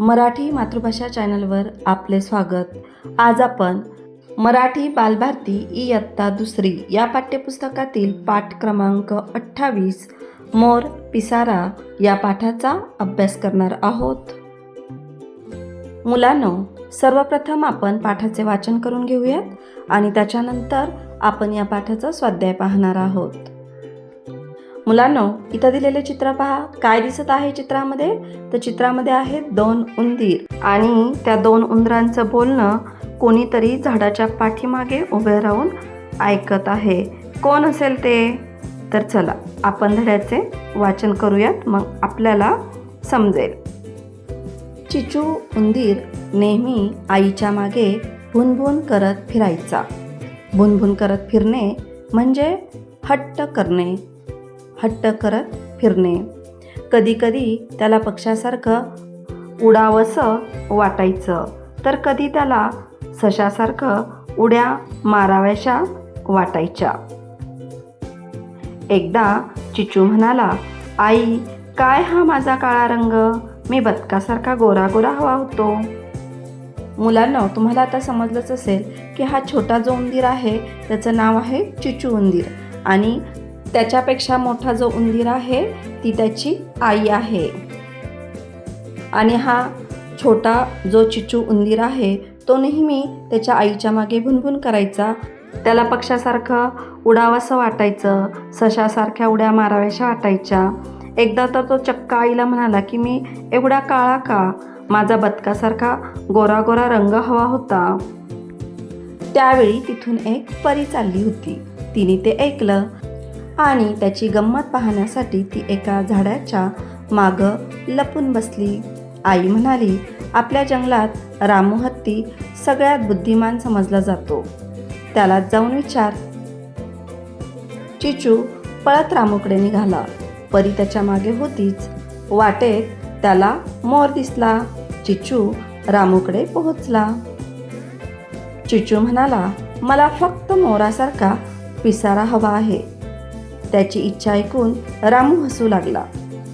मराठी मातृभाषा चॅनलवर आपले स्वागत. आज आपण मराठी बालभारती इयत्ता दुसरी या पाठ्यपुस्तकातील पाठ क्रमांक 28 मोर पिसारा या पाठाचा अभ्यास करणार आहोत. मुलांनो, सर्वप्रथम आपण पाठाचे वाचन करून घेऊयात आणि त्याच्यानंतर आपण या पाठाचा स्वाध्याय पाहणार आहोत. मुलांनो, इथं दिलेले चित्र पहा. काय दिसत आहे चित्रामध्ये? तर चित्रामध्ये आहेत 2 उंदीर आणि त्या 2 उंदरांचं बोलणं कोणीतरी झाडाच्या पाठीमागे उभे राहून ऐकत आहे. कोण असेल ते? तर चला आपण धड्याचे वाचन करूयात, मग आपल्याला समजेल. चिचू उंदीर नेहमी आईच्या मागे भुनभुन करत फिरायचा. भुनभुन करत फिरणे म्हणजे हट्ट करणे, हट्ट करत फिरणे. कधीकधी त्याला पक्ष्यासारखं उडावंसं वाटायचं, तर कधी त्याला सशासारखं उड्या माराव्याशा वाटायच्या. एकदा चिचू म्हणाला, आई, काय हा माझा काळा रंग? मी बदकासारखा गोरा गोरा हवा होतो. मुलांना, तुम्हाला आता समजलंच असेल की हा छोटा जो उंदीर आहे त्याचं नाव आहे चिचू उंदीर आणि त्याच्यापेक्षा मोठा जो उंदीर आहे ती त्याची आई आहे. आणि हा छोटा जो चिचू उंदीर आहे तो नेहमी त्याच्या आईच्या मागे भुनभुन करायचा. त्याला पक्ष्यासारखं उडावंसं वाटायचं, सशासारख्या उड्या माराव्याशा वाटायच्या. एकदा तर तो चक्क आईला म्हणाला की मी एवढा काळा का? माझा बदकासारखा गोरा गोरा रंग हवा होता. त्यावेळी तिथून एक परी चालली होती. तिने ते ऐकलं आणि त्याची गंमत पाहण्यासाठी ती एका झाडाच्या मागं लपून बसली. आई म्हणाली, आपल्या जंगलात रामू हत्ती सगळ्यात बुद्धिमान समजला जातो, त्यालाच जाऊन विचार. चिचू पळत रामूकडे निघाला. परी त्याच्या मागे होतीच. वाटेत त्याला मोर दिसला. चिचू रामूकडे पोहोचला. चिचू म्हणाला, मला फक्त मोरासारखा पिसारा हवा आहे. त्याची इच्छा ऐकून रामू हसू लागला.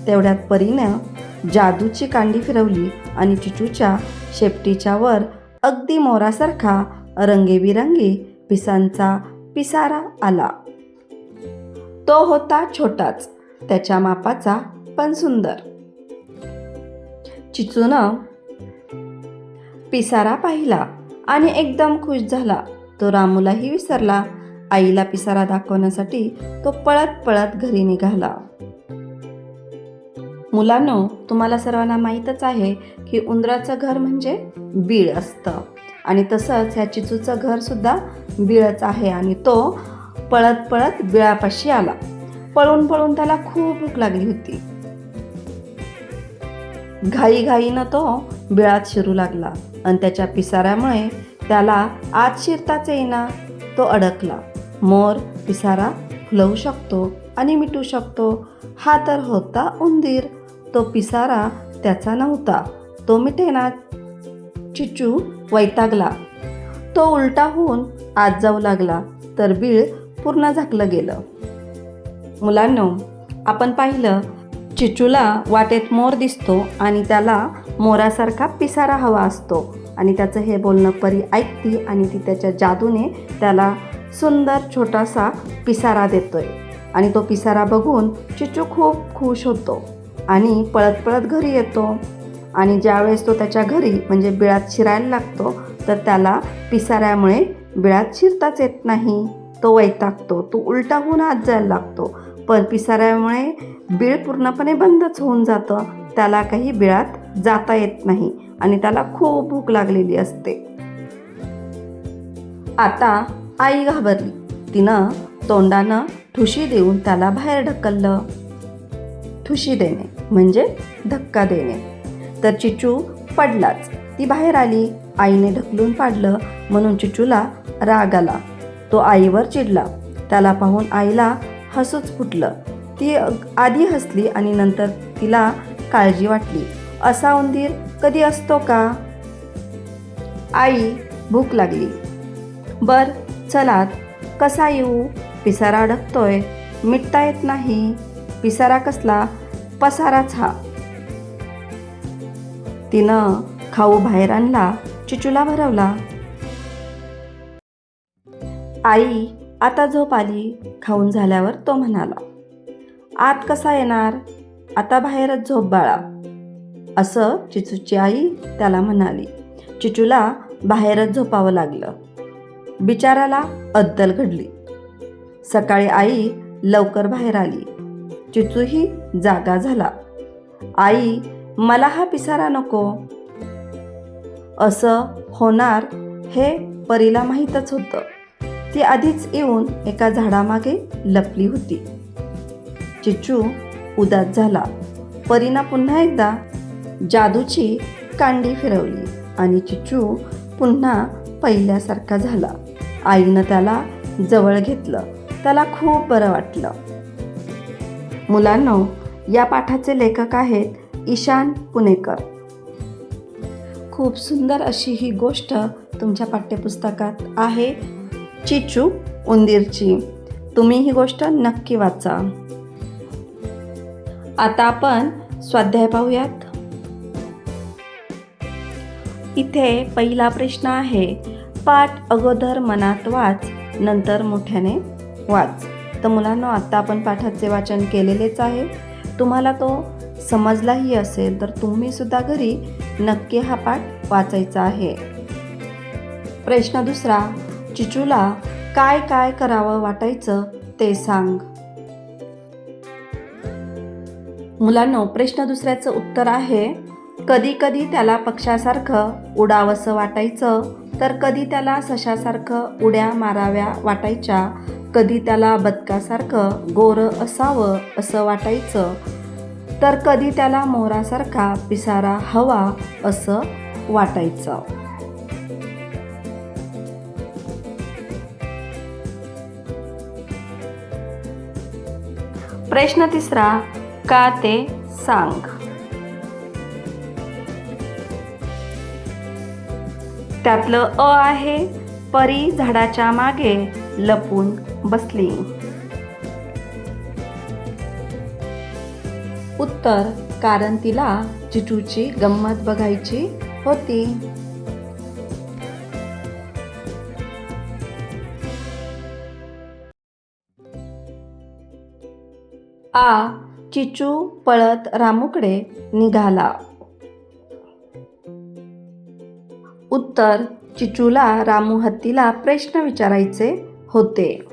तेवढ्यात परीनं जादूची कांडी फिरवली आणि चिचूच्या शेपटीच्या वर अगदी मोरासारखा रंगीबिरंगी पिसांचा पिसारा आला. तो होता छोटाच, त्याच्या मापाचा पण सुंदर. चिचूनं पिसारा पाहिला आणि एकदम खुश झाला. तो रामूलाही विसरला. आईला पिसारा दाखवण्यासाठी तो पळत पळत घरी निघाला. मुलांनो, तुम्हाला सर्वांना माहीतच आहे की उंदराचं घर म्हणजे बीळ असतं आणि तसंच ह्या चिचूचं घर सुद्धा बीळच आहे. आणि तो पळत पळत बिळापाशी आला. पळून पळून त्याला खूप भूक लागली होती. घाईघाईनं तो बिळात शिरू लागला आणि त्याच्या पिसाऱ्यामुळे त्याला आत शिरताच येईना. तो अडकला. मोर पिसारा फुलवू शकतो आणि मिटू शकतो, हा तर होता उंदीर. तो पिसारा त्याचा नव्हता, तो मिटेना. चिचू वैतागला. तो उलटा होऊन आत जाऊ लागला, तर बीळ पूर्ण झाकलं गेलं. मुलांनो, आपण पाहिलं चिचूला वाटेत मोर दिसतो आणि त्याला मोरासारखा पिसारा हवा असतो आणि त्याचं हे बोलणं परी ऐकती आणि ती त्याच्या जादूने त्याला सुंदर छोटासा पिसारा देतोय. आणि तो पिसारा बघून चिचू खूप खुश होतो आणि पळत पळत घरी येतो. आणि ज्यावेळेस तो त्याच्या घरी म्हणजे बिळात शिरायला लागतो तर त्याला पिसाऱ्यामुळे बिळात शिरताच येत नाही. तो वैतागतो. तो उलटा होऊन आत जायला लागतो, पण पिसाऱ्यामुळे बीळ पूर्णपणे बंदच होऊन जातं. त्याला काही बिळात जाता येत नाही आणि त्याला खूप भूक लागलेली असते. आता आई घाबरली. तिनं तोंडानं ठुशी देऊन त्याला बाहेर ढकललं. ठुशी देणे म्हणजे धक्का देणे. तर चिचू पडलाच. ती बाहेर आली. आईने ढकलून पाडलं म्हणून चिचूला राग आला. तो आईवर चिडला. त्याला पाहून आईला हसूच फुटलं. ती आधी हसली आणि नंतर तिला काळजी वाटली. असा उंदीर कधी असतो का? आई, भूक लागली. बर, चला कसा येऊ? पिसारा अडकतोय, मिटता येत नाही. पिसारा कसला? पसाराच हा. तिनं खाऊ बाहेर आणला, चिचूला भरवला. आई आता झोप आली. खाऊन झाल्यावर तो म्हणाला, आत कसा येणार? आता बाहेरच झोप बाळा. असं चिचूची आई त्याला म्हणाली. चिचूला बाहेरच झोपावं लागलं. बिचाऱ्याला अद्दल घडली. सकाळी आई लवकर बाहेर आली. चिचूही जागा झाला. आई, मला हा पिसारा नको. असं होणार हे परीला माहीतच होतं. ती आधीच येऊन एका झाडामागे लपली होती. चिचू उदास झाला. परीनं पुन्हा एकदा जादूची कांडी फिरवली आणि चिचू पुन्हा पहिल्यासारखा झाला. आईनं त्याला जवळ घेतलं. त्याला खूप बरं वाटलं. मुलांनो, या पाठाचे लेखक आहेत ईशान पुणेकर. खूप सुंदर अशी ही गोष्ट तुमच्या पाठ्यपुस्तकात आहे, चिचू उंदीरची. तुम्ही ही गोष्ट नक्की वाचा. आता आपण स्वाध्याय पाहूयात. इथे पहिला प्रश्न आहे, पाठ अगोदर मनात वाच, नंतर मोठ्याने वाच. तर मुलांनो, आता आपण पाठाचे वाचन केलेलेच आहे. तुम्हाला तो समजलाही असेल तर तुम्ही सुद्धा घरी नक्की हा पाठ वाचायचा आहे. प्रश्न दुसरा, चिचूला काय काय करावं वाटायचं ते सांग. मुलांनो, प्रश्न दुसऱ्याचं उत्तर आहे, कधी कधी त्याला पक्षासारखं उडावंसं वाटायचं, तर कधी त्याला सशासारखं उड्या माराव्या वाटायच्या, कधी त्याला बदकासारखं गोरं असावं असं वाटायचं, तर कधी त्याला मोरासारखा पिसारा हवा असं वाटायचं. प्रश्न तिसरा, का ते सांग. त्यातलं अ आहे, परी झाडाच्या मागे लपून बसली. उत्तर, कारण तिला चिचूची गंमत बघायची होती. आ, चिचू पळत रामूकडे निघाला. उत्तर, चिचूला रामू हत्तीला प्रश्न विचारायचे होते.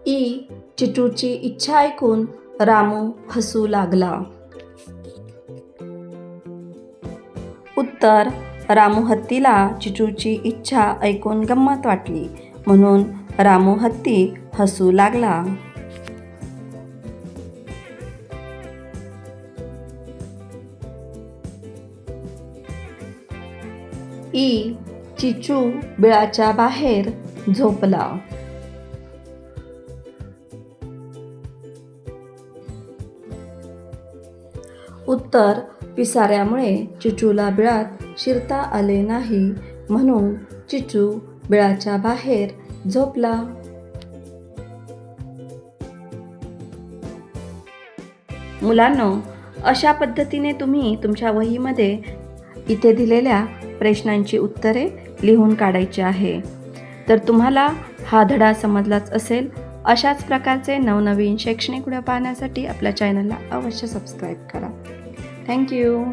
ई, चिचूची इच्छा ऐकून रामू हसू लागला. उत्तर, रामू हत्तीला चिचूची इच्छा ऐकून गंमत वाटली म्हणून रामू हत्ती हसू लागला. ई, चिचू बिळाच्या बाहेर झोपला. उत्तर, पिसाऱ्यामुळे चिचूला बिळात शिरता आले नाही म्हणून चिचू बिळाच्या बाहेर झोपला. मुलांनो, अशा पद्धतीने तुम्ही तुमच्या वहीमध्ये इथे दिलेल्या प्रश्नांची उत्तरे लिहून काढायची आहे. तर तुम्हाला हा धडा समजलाच असेल. अशाच प्रकारचे नवनवीन शैक्षणिक व्हिडिओ पाहण्यासाठी आपल्या चॅनलला अवश्य सबस्क्राईब करा. थँक्यू.